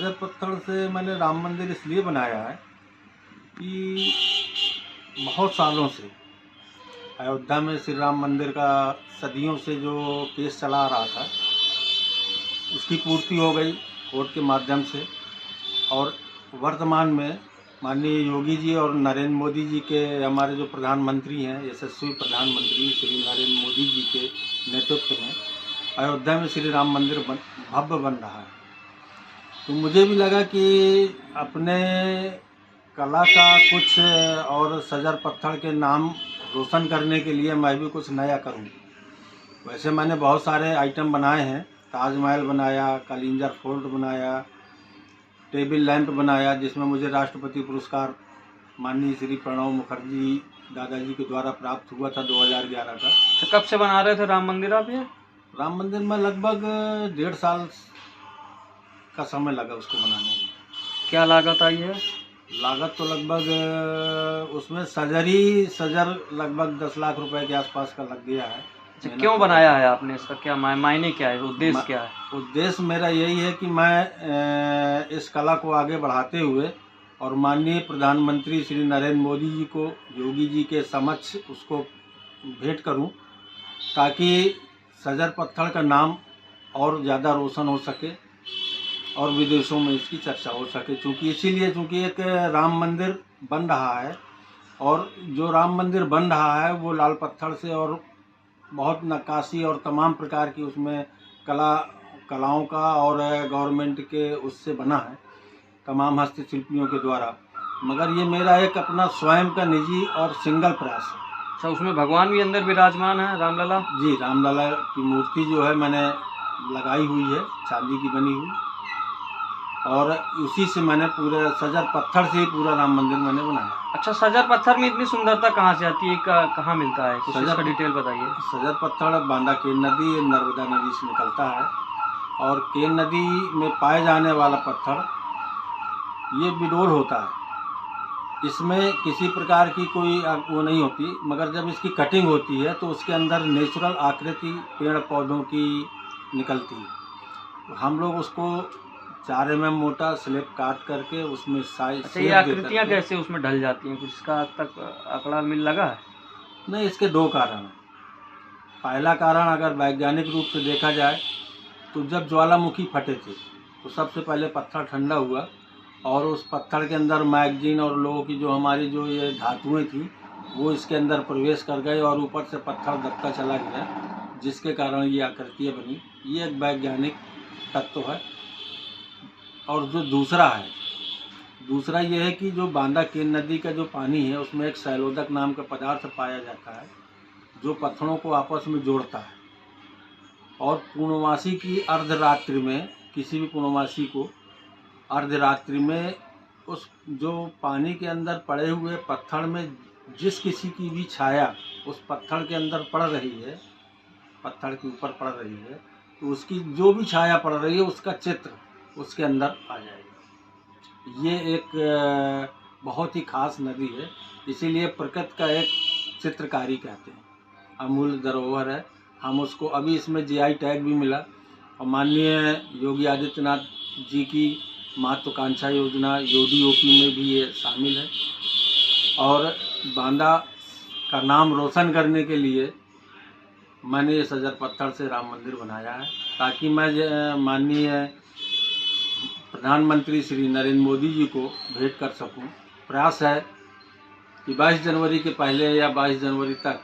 सजर पत्थर से मैंने राम मंदिर इसलिए बनाया है कि बहुत सालों से अयोध्या में श्री राम मंदिर का सदियों से जो केस चला आ रहा था उसकी पूर्ति हो गई कोर्ट के माध्यम से। और वर्तमान में माननीय योगी जी और नरेंद्र मोदी जी के, हमारे जो प्रधानमंत्री हैं, यशस्वी प्रधानमंत्री श्री नरेंद्र मोदी जी के नेतृत्व में अयोध्या में श्री राम मंदिर भव्य बन रहा है। तो मुझे भी लगा कि अपने कला का कुछ और सजर पत्थर के नाम रोशन करने के लिए मैं भी कुछ नया करूं। वैसे मैंने बहुत सारे आइटम बनाए हैं, ताजमहल बनाया, कलिंजर फोर्ट बनाया, टेबल लैंप बनाया, जिसमें मुझे राष्ट्रपति पुरस्कार माननीय श्री प्रणब मुखर्जी दादाजी के द्वारा प्राप्त हुआ था 2011 का। तो कब से बना रहे थे राम मंदिर आप ये? राम मंदिर में लगभग 1.5 साल का समय लगा उसको बनाने में। क्या लागत आई है? लागत तो लगभग उसमें सजर लगभग 10 लाख रुपए के आसपास का लग गया है। क्यों बनाया है आपने? इसका क्या मायने क्या है, उद्देश्य क्या है? उद्देश्य मेरा यही है कि मैं इस कला को आगे बढ़ाते हुए और माननीय प्रधानमंत्री श्री नरेंद्र मोदी जी को, योगी जी के समक्ष उसको भेंट करूं, ताकि सजर पत्थर का नाम और ज़्यादा रोशन हो सके और विदेशों में इसकी चर्चा हो सके। चूँकि एक राम मंदिर बन रहा है और जो राम मंदिर बन रहा है वो लाल पत्थर से और बहुत नक्काशी और तमाम प्रकार की उसमें कलाओं का और गवर्नमेंट के उससे बना है, तमाम हस्तशिल्पियों के द्वारा। मगर ये मेरा एक अपना स्वयं का निजी और सिंगल प्रयास है। अच्छा, उसमें भगवान भी अंदर विराजमान है, रामलला? जी, रामलला की मूर्ति जो है मैंने लगाई हुई है, चांदी की बनी हुई, और उसी से मैंने पूरे सजर पत्थर से ही पूरा राम मंदिर मैंने बनाया। अच्छा, सजर पत्थर में इतनी सुंदरता कहाँ से आती है, कहाँ मिलता है, कुछ इसका डिटेल बताइए। सजर पत्थर बांदा केन नदी, नर्मदा नदी से निकलता है और केन नदी में पाए जाने वाला पत्थर ये बिडोल होता है। इसमें किसी प्रकार की कोई वो नहीं होती, मगर जब इसकी कटिंग होती है तो उसके अंदर नेचुरल आकृति पेड़ पौधों की निकलती है। तो हम लोग उसको 4 mm मोटा स्लेब काट करके उसमें साइज। अच्छा, ये आकृतियाँ कैसे उसमें ढल जाती हैं, कुछ इसका आज तक आंकड़ा मिल लगा है? नहीं, इसके 2 कारण हैं। पहला कारण अगर वैज्ञानिक रूप से देखा जाए तो जब ज्वालामुखी फटे थे तो सबसे पहले पत्थर ठंडा हुआ और उस पत्थर के अंदर मैगजीन और लोगों की जो हमारी जो ये धातुएं थी वो इसके अंदर प्रवेश कर गए और ऊपर से पत्थर दबता चला गया, जिसके कारण ये आकृतियाँ बनी। ये एक वैज्ञानिक तत्व है। और जो दूसरा ये है कि जो बांदा केन नदी का जो पानी है उसमें एक शैलोदक नाम का पदार्थ पाया जाता है जो पत्थरों को आपस में जोड़ता है। और पूर्णमासी की अर्धरात्रि में, किसी भी पूर्णमासी को अर्धरात्रि में उस जो पानी के अंदर पड़े हुए पत्थर में जिस किसी की भी छाया उस पत्थर के अंदर पड़ रही है, पत्थर के ऊपर पड़ रही है, तो उसकी जो भी छाया पड़ रही है उसका चित्र उसके अंदर आ जाएगा। ये एक बहुत ही खास नदी है, इसीलिए प्रकृति का एक चित्रकारी कहते हैं, अमूल्य धरोहर है। हम उसको अभी इसमें GI टैग भी मिला और माननीय योगी आदित्यनाथ जी की महत्वाकांक्षा योजना YODI-OP में भी ये शामिल है। और बांदा का नाम रोशन करने के लिए मैंने ये सजर पत्थर से राम मंदिर बनाया है, ताकि मैं माननीय प्रधानमंत्री श्री नरेंद्र मोदी जी को भेंट कर सकूं। प्रयास है कि 22 जनवरी के पहले या 22 जनवरी तक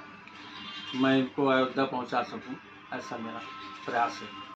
मैं इनको अयोध्या पहुंचा सकूं, ऐसा मेरा प्रयास है।